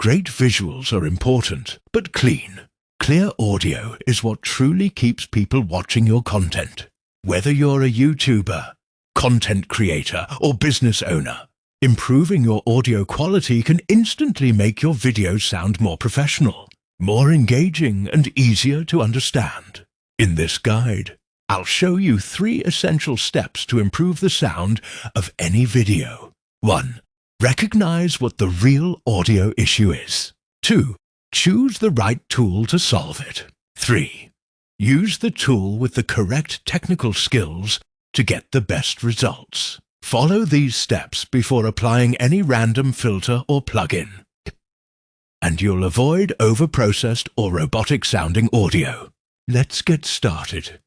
Great visuals are important, but clean, clear audio is what truly keeps people watching your content. Whether you're a YouTuber, content creator, or business owner, improving your audio quality can instantly make your videos sound more professional, more engaging, and easier to understand. In this guide, I'll show you 3 essential steps to improve the sound of any video. 1. Recognize what the real audio issue is. 2. Choose the right tool to solve it. 3. Use the tool with the correct technical skills to get the best results. Follow these steps before applying any random filter or plugin, and you'll avoid over-processed or robotic-sounding audio. Let's get started.